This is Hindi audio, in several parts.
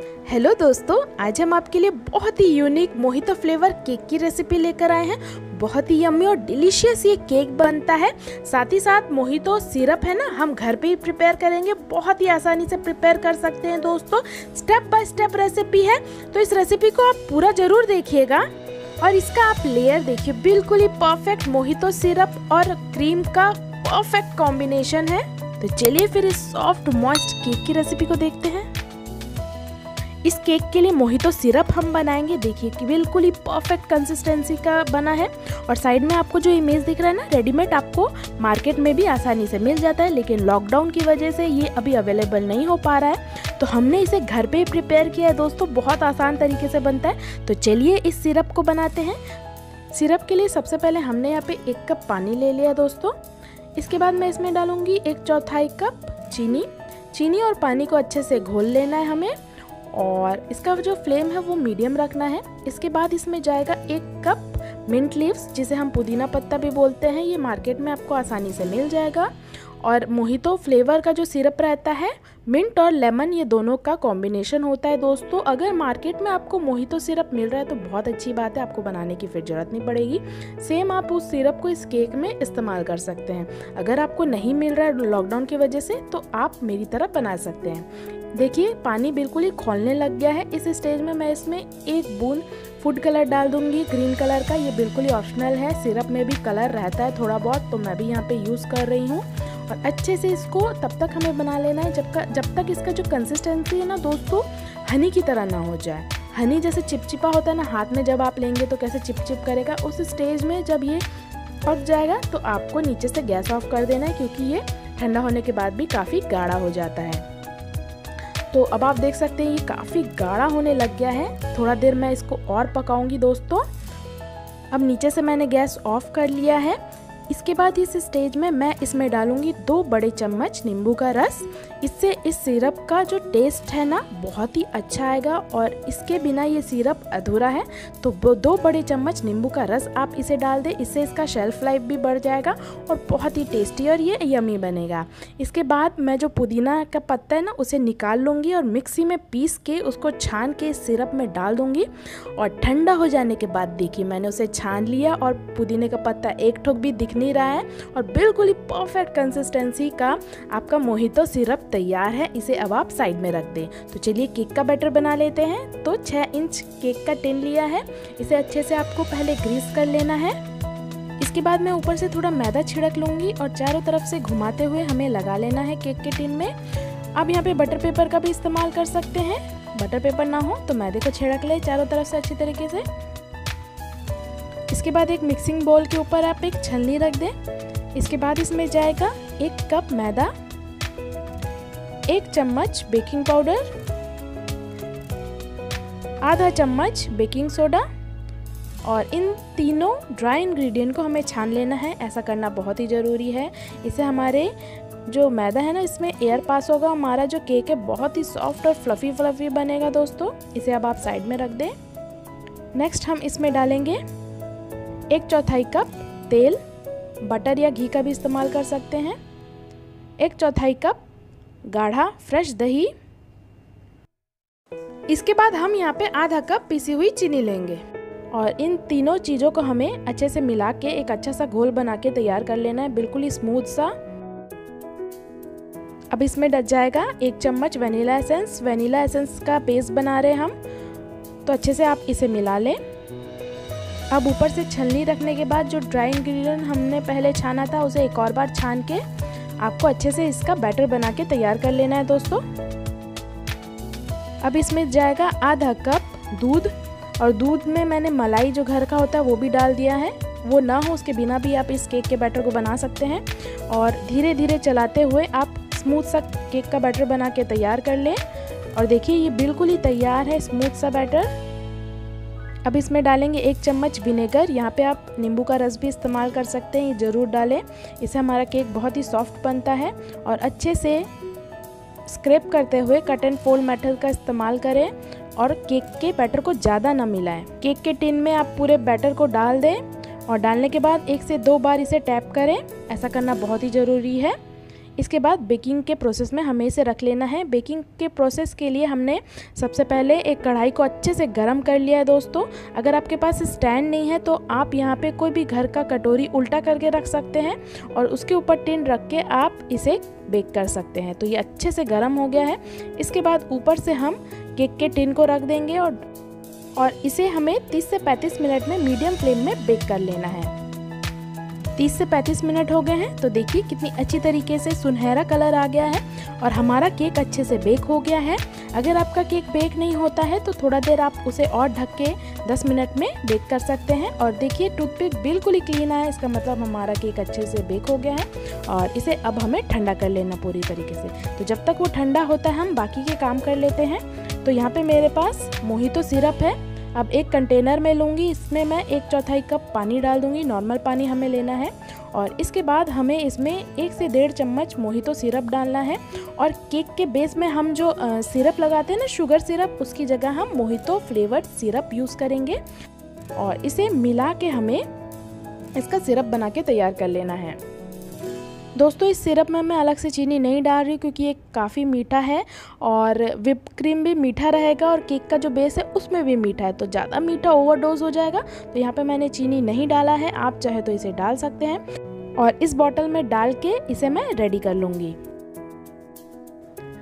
हेलो दोस्तों, आज हम आपके लिए बहुत ही यूनिक मोहितो फ्लेवर केक की रेसिपी लेकर आए हैं। बहुत ही यम्मी और डिलीशियस ये केक बनता है। साथ ही साथ मोहितो सिरप है ना, हम घर पे ही प्रिपेयर करेंगे। बहुत ही आसानी से प्रिपेयर कर सकते हैं दोस्तों। स्टेप बाय स्टेप रेसिपी है, तो इस रेसिपी को आप पूरा जरूर देखिएगा। और इसका आप लेयर देखिए, बिल्कुल ही परफेक्ट मोहितो सिरप और क्रीम का परफेक्ट कॉम्बिनेशन है। तो चलिए फिर इस सॉफ्ट मॉइस्ट केक की रेसिपी को देखते हैं। इस केक के लिए मोहितो सिरप हम बनाएंगे। देखिए कि बिल्कुल ही परफेक्ट कंसिस्टेंसी का बना है। और साइड में आपको जो इमेज दिख रहा है ना, रेडीमेड आपको मार्केट में भी आसानी से मिल जाता है, लेकिन लॉकडाउन की वजह से ये अभी अवेलेबल नहीं हो पा रहा है। तो हमने इसे घर पे ही प्रिपेयर किया है दोस्तों। बहुत आसान तरीके से बनता है। तो चलिए इस सिरप को बनाते हैं। सिरप के लिए सबसे पहले हमने यहाँ पे 1 कप पानी ले लिया दोस्तों। इसके बाद मैं इसमें डालूंगी 1/4 कप चीनी और पानी को अच्छे से घोल लेना है हमें। और इसका जो फ्लेम है वो मीडियम रखना है। इसके बाद इसमें जाएगा 1 कप मिंट लीव्स, जिसे हम पुदीना पत्ता भी बोलते हैं। ये मार्केट में आपको आसानी से मिल जाएगा। और मोहितो फ्लेवर का जो सिरप रहता है, मिंट और लेमन, ये दोनों का कॉम्बिनेशन होता है दोस्तों। अगर मार्केट में आपको मोहितो सिरप मिल रहा है तो बहुत अच्छी बात है, आपको बनाने की फिर जरूरत नहीं पड़ेगी। सेम आप उस सिरप को इस केक में इस्तेमाल कर सकते हैं। अगर आपको नहीं मिल रहा है लॉकडाउन की वजह से, तो आप मेरी तरह बना सकते हैं। देखिए पानी बिल्कुल ही खौलने लग गया है। इस स्टेज में मैं इसमें 1 बूंद फूड कलर डाल दूंगी, ग्रीन कलर का। ये बिल्कुल ही ऑप्शनल है। सिरप में भी कलर रहता है थोड़ा बहुत, तो मैं भी यहाँ पे यूज़ कर रही हूँ। और अच्छे से इसको तब तक हमें बना लेना है जब तक इसका जो कंसिस्टेंसी है ना दोस्तों, हनी की तरह ना हो जाए। हनी जैसे चिपचिपा होता है ना, हाथ में जब आप लेंगे तो कैसे चिपचिप करेगा, उस स्टेज में जब ये पक जाएगा तो आपको नीचे से गैस ऑफ कर देना है, क्योंकि ये ठंडा होने के बाद भी काफ़ी गाढ़ा हो जाता है। तो अब आप देख सकते हैं ये काफ़ी गाढ़ा होने लग गया है। थोड़ा देर मैं इसको और पकाऊंगी दोस्तों। अब नीचे से मैंने गैस ऑफ कर लिया है। इसके बाद इस स्टेज में मैं इसमें डालूंगी 2 बड़े चम्मच नींबू का रस। इससे इस सिरप का जो टेस्ट है ना बहुत ही अच्छा आएगा, और इसके बिना ये सिरप अधूरा है। तो 2 बड़े चम्मच नींबू का रस आप इसे डाल दें। इससे इसका शेल्फ लाइफ भी बढ़ जाएगा और बहुत ही टेस्टी और ये यमी बनेगा। इसके बाद मैं जो पुदीना का पत्ता है ना, उसे निकाल लूँगी और मिक्सी में पीस के उसको छान के सिरप में डाल दूँगी। और ठंडा हो जाने के बाद देखिए मैंने उसे छान लिया और पुदीने का पत्ता एक ठोक भी दिख नहीं रहा है। और बिल्कुल ही परफेक्ट कंसिस्टेंसी का आपका मोहितो सिरप तैयार है। इसे अब आप साइड में रख दें। तो चलिए केक का बैटर बना लेते हैं। तो 6 इंच केक का टिन लिया है। इसे अच्छे से आपको पहले ग्रीस कर लेना है। इसके बाद मैं ऊपर से थोड़ा मैदा छिड़क लूँगी और चारों तरफ से घुमाते हुए हमें लगा लेना है केक के टिन में। आप यहाँ पे बटर पेपर का भी इस्तेमाल कर सकते हैं। बटर पेपर ना हो तो मैदे को छिड़क ले चारों तरफ से अच्छी तरीके से। इसके बाद एक मिक्सिंग बाउल के ऊपर आप एक छलनी रख दें। इसके बाद इसमें जाएगा 1 कप मैदा, 1 चम्मच बेकिंग पाउडर, आधा चम्मच बेकिंग सोडा। और इन तीनों ड्राई इंग्रेडिएंट को हमें छान लेना है। ऐसा करना बहुत ही ज़रूरी है। इससे हमारे जो मैदा है ना, इसमें एयर पास होगा। हमारा जो केक है बहुत ही सॉफ्ट और फ्लफी बनेगा दोस्तों। इसे अब आप साइड में रख दें। नेक्स्ट हम इसमें डालेंगे 1/4 कप तेल, बटर या घी का भी इस्तेमाल कर सकते हैं। 1/4 कप गाढ़ा फ्रेश दही। इसके बाद हम यहाँ पे आधा कप पिसी हुई चीनी लेंगे। और इन तीनों चीज़ों को हमें अच्छे से मिला के एक अच्छा सा घोल बना के तैयार कर लेना है, बिल्कुल ही स्मूथ सा। अब इसमें डल जाएगा 1 चम्मच वनीला एसेंस। वनीला एसेंस का पेस्ट बना रहे हम, तो अच्छे से आप इसे मिला लें। अब ऊपर से छलनी रखने के बाद जो ड्राई इंग्रेडिएंट हमने पहले छाना था, उसे एक और बार छान के आपको अच्छे से इसका बैटर बना के तैयार कर लेना है दोस्तों। अब इसमें जाएगा आधा कप दूध। और दूध में मैंने मलाई जो घर का होता है वो भी डाल दिया है। वो ना हो उसके बिना भी आप इस केक के बैटर को बना सकते हैं। और धीरे धीरे चलाते हुए आप स्मूथ सा केक का बैटर बना के तैयार कर लें। और देखिए ये बिल्कुल ही तैयार है, स्मूथ सा बैटर। अब इसमें डालेंगे 1 चम्मच विनेगर। यहाँ पे आप नींबू का रस भी इस्तेमाल कर सकते हैं, ये ज़रूर डालें। इससे हमारा केक बहुत ही सॉफ्ट बनता है। और अच्छे से स्क्रैप करते हुए कट एंड फोल्ड मेथड का इस्तेमाल करें और केक के बैटर को ज़्यादा ना मिलाएं। केक के टिन में आप पूरे बैटर को डाल दें और डालने के बाद 1 से 2 बार इसे टैप करें। ऐसा करना बहुत ही ज़रूरी है। इसके बाद बेकिंग के प्रोसेस में हमें इसे रख लेना है। बेकिंग के प्रोसेस के लिए हमने सबसे पहले एक कढ़ाई को अच्छे से गर्म कर लिया है दोस्तों। अगर आपके पास स्टैंड नहीं है तो आप यहाँ पे कोई भी घर का कटोरी उल्टा करके रख सकते हैं और उसके ऊपर टिन रख के आप इसे बेक कर सकते हैं। तो ये अच्छे से गर्म हो गया है। इसके बाद ऊपर से हम केक के टिन को रख देंगे और इसे हमें 30 से 35 मिनट में मीडियम फ्लेम में बेक कर लेना है। 30 से 35 मिनट हो गए हैं। तो देखिए कितनी अच्छी तरीके से सुनहरा कलर आ गया है और हमारा केक अच्छे से बेक हो गया है। अगर आपका केक बेक नहीं होता है तो थोड़ा देर आप उसे और ढक के 10 मिनट में बेक कर सकते हैं। और देखिए टूथपिक बिल्कुल ही क्लीन आया, इसका मतलब हमारा केक अच्छे से बेक हो गया है। और इसे अब हमें ठंडा कर लेना पूरी तरीके से। तो जब तक वो ठंडा होता है हम बाकी के काम कर लेते हैं। तो यहाँ पे मेरे पास मोहितो सिरप है। अब एक कंटेनर में लूँगी, इसमें मैं 1/4 कप पानी डाल दूँगी। नॉर्मल पानी हमें लेना है और इसके बाद हमें इसमें 1 से 1.5 चम्मच मोहितो सिरप डालना है। और केक के बेस में हम जो सिरप लगाते हैं ना, शुगर सिरप, उसकी जगह हम मोहितो फ्लेवर्ड सिरप यूज़ करेंगे और इसे मिला के हमें इसका सिरप बना के तैयार कर लेना है। दोस्तों इस सिरप में मैं अलग से चीनी नहीं डाल रही क्योंकि ये काफ़ी मीठा है और व्हिप क्रीम भी मीठा रहेगा और केक का जो बेस है उसमें भी मीठा है, तो ज़्यादा मीठा ओवरडोज हो जाएगा। तो यहाँ पे मैंने चीनी नहीं डाला है, आप चाहे तो इसे डाल सकते हैं। और इस बॉटल में डाल के इसे मैं रेडी कर लूँगी।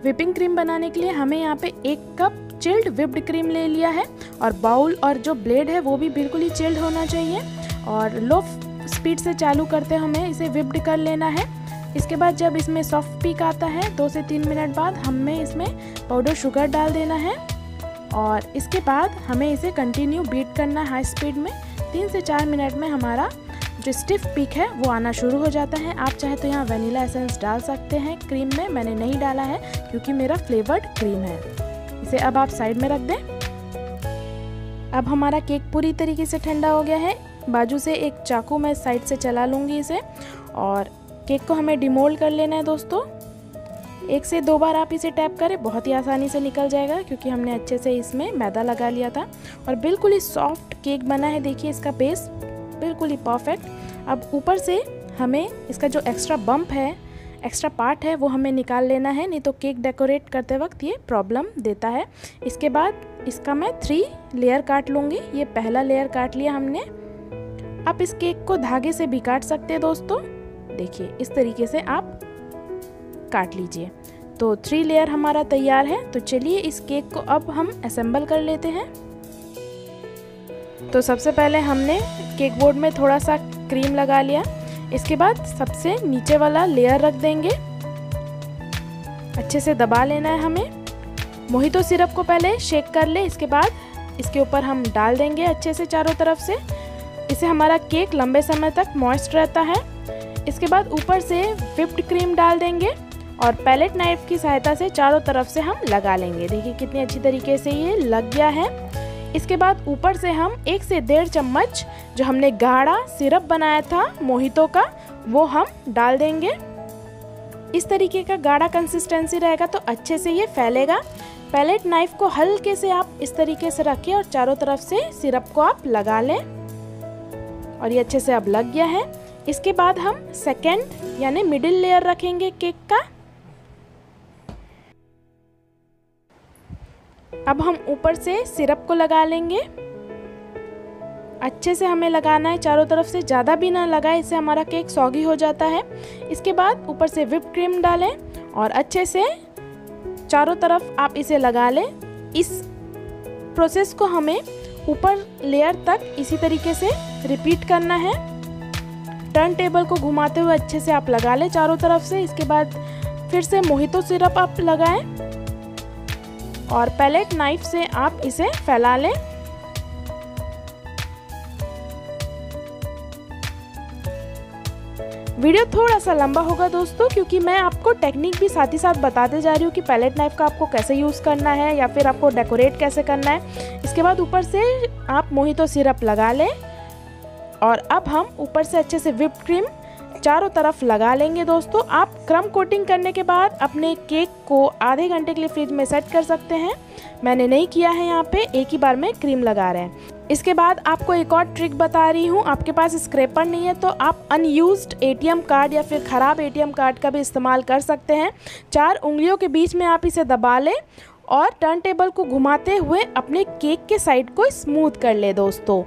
व्हिपिंग क्रीम बनाने के लिए हमें यहाँ पे 1 कप चिल्ड व्हिप्ड क्रीम ले लिया है और बाउल और जो ब्लेड है वो भी बिल्कुल ही चिल्ड होना चाहिए। और लो स्पीड से चालू करते हमें इसे व्हिप्ड कर लेना है। इसके बाद जब इसमें सॉफ्ट पीक आता है 2 से 3 मिनट बाद हमें इसमें पाउडर शुगर डाल देना है और इसके बाद हमें इसे कंटिन्यू बीट करना है हाई स्पीड में। 3 से 4 मिनट में हमारा जो स्टिफ पीक है वो आना शुरू हो जाता है। आप चाहे तो यहाँ वनीला एसेंस डाल सकते हैं क्रीम में, मैंने नहीं डाला है क्योंकि मेरा फ्लेवर्ड क्रीम है। इसे अब आप साइड में रख दें। अब हमारा केक पूरी तरीके से ठंडा हो गया है। बाजू से एक चाकू मैं साइड से चला लूँगी इसे और केक को हमें डिमोल्ड कर लेना है दोस्तों। 1 से 2 बार आप इसे टैप करें, बहुत ही आसानी से निकल जाएगा क्योंकि हमने अच्छे से इसमें मैदा लगा लिया था और बिल्कुल ही सॉफ्ट केक बना है। देखिए इसका बेस बिल्कुल ही परफेक्ट। अब ऊपर से हमें इसका जो एक्स्ट्रा बम्प है, एक्स्ट्रा पार्ट है, वो हमें निकाल लेना है, नहीं तो केक डेकोरेट करते वक्त ये प्रॉब्लम देता है। इसके बाद इसका मैं 3 लेयर काट लूँगी। ये पहला लेयर काट लिया हमने। आप इस केक को धागे से भी काट सकते हैं दोस्तों। देखिए इस तरीके से आप काट लीजिए। तो 3 लेयर हमारा तैयार है। तो चलिए इस केक को अब हम असेंबल कर लेते हैं। तो सबसे पहले हमने केक बोर्ड में थोड़ा सा क्रीम लगा लिया। इसके बाद सबसे नीचे वाला लेयर रख देंगे, अच्छे से दबा लेना है हमें। मोहितो सिरप को पहले शेक कर ले, इसके बाद इसके ऊपर हम डाल देंगे अच्छे से चारों तरफ से। इससे हमारा केक लंबे समय तक मॉइस्ट रहता है। इसके बाद ऊपर से व्हिप्ड क्रीम डाल देंगे और पैलेट नाइफ की सहायता से चारों तरफ से हम लगा लेंगे। देखिए कितनी अच्छी तरीके से ये लग गया है। इसके बाद ऊपर से हम 1 से 1.5 चम्मच जो हमने गाढ़ा सिरप बनाया था मोहितो का, वो हम डाल देंगे। इस तरीके का गाढ़ा कंसिस्टेंसी रहेगा तो अच्छे से ये फैलेगा। पैलेट नाइफ को हल्के से आप इस तरीके से रखिए और चारों तरफ से सिरप को आप लगा लें और ये अच्छे से अब लग गया है। इसके बाद हम सेकेंड यानी मिडिल लेयर रखेंगे केक का। अब हम ऊपर से सिरप को लगा लेंगे। अच्छे से हमें लगाना है चारों तरफ से, ज़्यादा भी ना लगाए, इससे हमारा केक सॉगी हो जाता है। इसके बाद ऊपर से व्हिप्ड क्रीम डालें और अच्छे से चारों तरफ आप इसे लगा लें। इस प्रोसेस को हमें ऊपर लेयर तक इसी तरीके से रिपीट करना है। टर्न टेबल को घुमाते हुए अच्छे से आप लगा लें चारों तरफ से। इसके बाद फिर से मोहितो सिरप आप लगाएं और पैलेट नाइफ से आप इसे फैला लें। वीडियो थोड़ा सा लंबा होगा दोस्तों क्योंकि मैं आपको टेक्निक भी साथ ही साथ बताते जा रही हूँ कि पैलेट नाइफ का आपको कैसे यूज़ करना है या फिर आपको डेकोरेट कैसे करना है। इसके बाद ऊपर से आप मोहितो सिरप लगा लें और अब हम ऊपर से अच्छे से व्हिप्ड क्रीम चारों तरफ लगा लेंगे दोस्तों। आप क्रम कोटिंग करने के बाद अपने केक को आधे घंटे के लिए फ्रिज में सेट कर सकते हैं। मैंने नहीं किया है, यहाँ पे एक ही बार में क्रीम लगा रहे हैं। इसके बाद आपको एक और ट्रिक बता रही हूँ। आपके पास स्क्रैपर नहीं है तो आप अनयूज्ड एटीएम कार्ड या फिर ख़राब एटीएम कार्ड का भी इस्तेमाल कर सकते हैं। 4 उंगलियों के बीच में आप इसे दबा लें और टर्न टेबल को घुमाते हुए अपने केक के साइड को स्मूथ कर ले दोस्तों।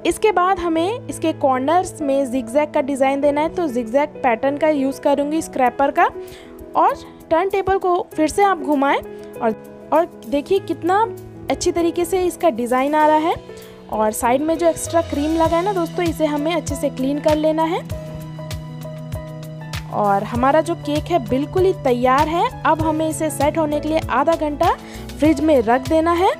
इसके बाद हमें इसके कॉर्नर्स में जिगजैग का डिज़ाइन देना है, तो जिगजैग पैटर्न का यूज़ करूँगी स्क्रैपर का। और टर्न टेबल को फिर से आप घुमाएं और देखिए कितना अच्छी तरीके से इसका डिज़ाइन आ रहा है। और साइड में जो एक्स्ट्रा क्रीम लगा है ना दोस्तों, इसे हमें अच्छे से क्लीन कर लेना है। और हमारा जो केक है बिल्कुल ही तैयार है। अब हमें इसे सेट होने के लिए आधा घंटा फ्रिज में रख देना है।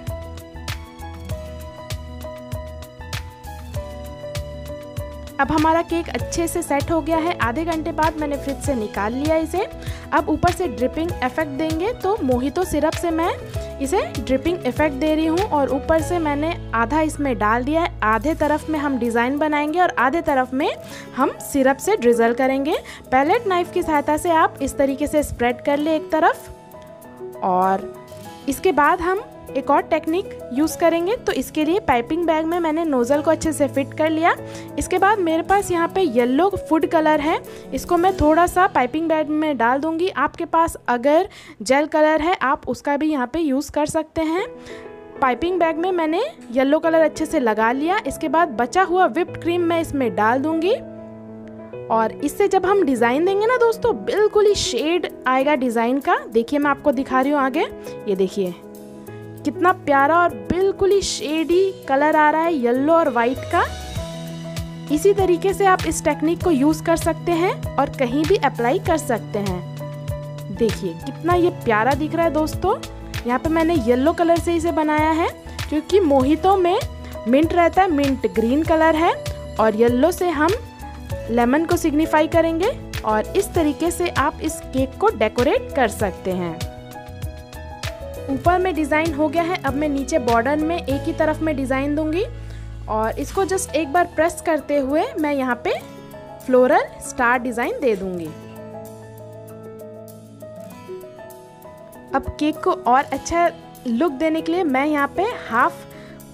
अब हमारा केक अच्छे से सेट हो गया है। आधे घंटे बाद मैंने फ्रिज से निकाल लिया इसे। अब ऊपर से ड्रिपिंग इफेक्ट देंगे, तो मोहितो सिरप से मैं इसे ड्रिपिंग इफेक्ट दे रही हूँ। और ऊपर से मैंने आधा इसमें डाल दिया है। आधे तरफ में हम डिज़ाइन बनाएंगे और आधे तरफ में हम सिरप से ड्रिजल करेंगे। पैलेट नाइफ की सहायता से आप इस तरीके से स्प्रेड कर ले एक तरफ। और इसके बाद हम एक और टेक्निक यूज़ करेंगे, तो इसके लिए पाइपिंग बैग में मैंने नोज़ल को अच्छे से फिट कर लिया। इसके बाद मेरे पास यहाँ पे येलो फूड कलर है, इसको मैं थोड़ा सा पाइपिंग बैग में डाल दूँगी। आपके पास अगर जेल कलर है आप उसका भी यहाँ पे यूज़ कर सकते हैं। पाइपिंग बैग में मैंने येलो कलर अच्छे से लगा लिया। इसके बाद बचा हुआ व्हिप्ड क्रीम मैं इसमें डाल दूँगी। और इससे जब हम डिज़ाइन देंगे ना दोस्तों, बिल्कुल ही शेड आएगा डिज़ाइन का। देखिए मैं आपको दिखा रही हूँ आगे, ये देखिए कितना प्यारा और बिल्कुल ही शेडी कलर आ रहा है येलो और वाइट का। इसी तरीके से आप इस टेक्निक को यूज़ कर सकते हैं और कहीं भी अप्लाई कर सकते हैं। देखिए कितना ये प्यारा दिख रहा है दोस्तों। यहाँ पे मैंने येलो कलर से इसे बनाया है क्योंकि मोहितो में मिंट रहता है, मिंट ग्रीन कलर है। और येलो से हम लेमन को सिग्निफाई करेंगे। और इस तरीके से आप इस केक को डेकोरेट कर सकते हैं। ऊपर में डिज़ाइन हो गया है। अब मैं नीचे बॉर्डर में एक ही तरफ में डिज़ाइन दूंगी और इसको जस्ट एक बार प्रेस करते हुए मैं यहाँ पे फ्लोरल स्टार डिज़ाइन दे दूंगी। अब केक को और अच्छा लुक देने के लिए मैं यहाँ पे हाफ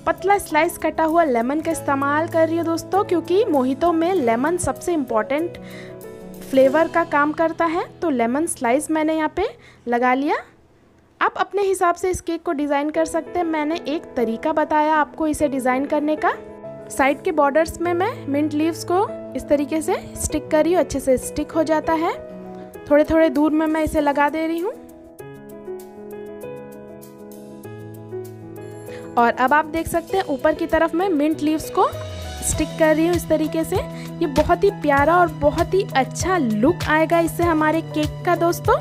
पतला स्लाइस कटा हुआ लेमन का इस्तेमाल कर रही हूँ दोस्तों, क्योंकि मोहितो में लेमन सबसे इम्पॉर्टेंट फ्लेवर का काम करता है। तो लेमन स्लाइस मैंने यहाँ पे लगा लिया। आप अपने हिसाब से इस केक को डिज़ाइन कर सकते हैं। मैंने एक तरीका बताया आपको इसे डिज़ाइन करने का। साइड के बॉर्डर्स में मैं मिंट लीव्स को इस तरीके से स्टिक कर रही हूँ, अच्छे से स्टिक हो जाता है। थोड़े थोड़े दूर में मैं इसे लगा दे रही हूँ। और अब आप देख सकते हैं ऊपर की तरफ मैं मिंट लीव्स को स्टिक कर रही हूँ इस तरीके से। ये बहुत ही प्यारा और बहुत ही अच्छा लुक आएगा इससे हमारे केक का दोस्तों।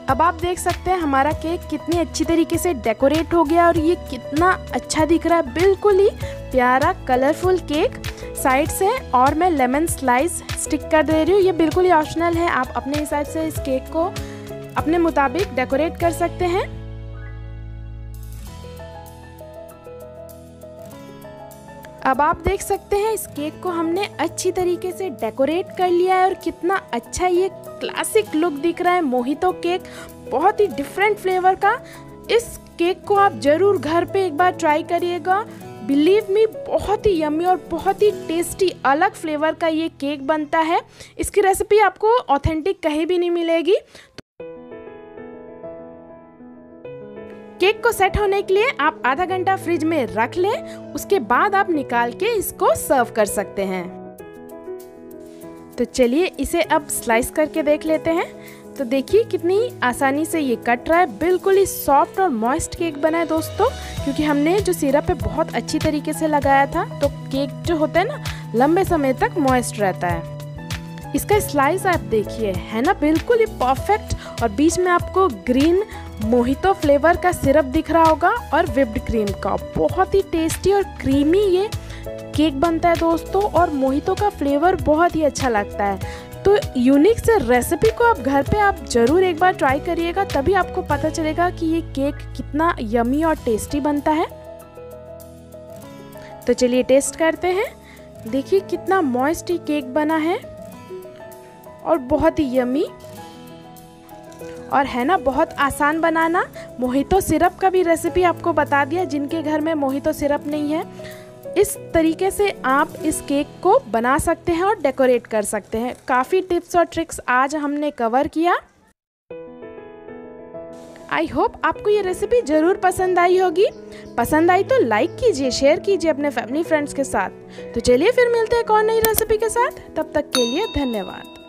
अब आप देख सकते हैं हमारा केक कितनी अच्छी तरीके से डेकोरेट हो गया और ये कितना अच्छा दिख रहा है, बिल्कुल ही प्यारा कलरफुल केक साइड से। और मैं लेमन स्लाइस स्टिक कर दे रही हूँ। ये बिल्कुल ही ऑप्शनल है, आप अपने हिसाब से इस केक को अपने मुताबिक डेकोरेट कर सकते हैं। अब आप देख सकते हैं इस केक को हमने अच्छी तरीके से डेकोरेट कर लिया है और कितना अच्छा ये क्लासिक लुक दिख रहा है मोहितो केक, बहुत ही डिफरेंट फ्लेवर का। इस केक को आप ज़रूर घर पे एक बार ट्राई करिएगा। बिलीव मी, बहुत ही यम्मी और बहुत ही टेस्टी अलग फ्लेवर का ये केक बनता है। इसकी रेसिपी आपको ऑथेंटिक कहीं भी नहीं मिलेगी। केक को सेट होने के लिए आप आधा घंटा फ्रिज में रख लें, उसके बाद आप निकाल के इसको सर्व कर सकते हैं। तो चलिए इसे अब स्लाइस करके देख लेते हैं। तो देखिए कितनी आसानी से ये कट रहा है, बिल्कुल ही सॉफ्ट और मॉइस्ट केक बना है दोस्तों, क्योंकि हमने जो सिरप है बहुत अच्छी तरीके से लगाया था। तो केक जो होता है ना लंबे समय तक मॉइस्ट रहता है। इसका स्लाइस आप देखिए है ना, बिल्कुल ही परफेक्ट। और बीच में आपको ग्रीन मोहितो फ्लेवर का सिरप दिख रहा होगा और व्हिप्ड क्रीम का। बहुत ही टेस्टी और क्रीमी ये केक बनता है दोस्तों, और मोहितो का फ्लेवर बहुत ही अच्छा लगता है। तो यूनिक से रेसिपी को आप घर पे आप ज़रूर एक बार ट्राई करिएगा, तभी आपको पता चलेगा कि ये केक कितना यमी और टेस्टी बनता है। तो चलिए टेस्ट करते हैं। देखिए कितना मॉइस्ट केक बना है और बहुत ही यमी। और है ना बहुत आसान बनाना। मोहितो सिरप का भी रेसिपी आपको बता दिया, जिनके घर में मोहितो सिरप नहीं है। इस तरीके से आप इस केक को बना सकते हैं और डेकोरेट कर सकते हैं। काफ़ी टिप्स और ट्रिक्स आज हमने कवर किया। आई होप आपको ये रेसिपी ज़रूर पसंद आई होगी। पसंद आई तो लाइक कीजिए, शेयर कीजिए अपने फैमिली फ्रेंड्स के साथ। तो चलिए फिर मिलते हैं एक और नई रेसिपी के साथ। तब तक के लिए धन्यवाद।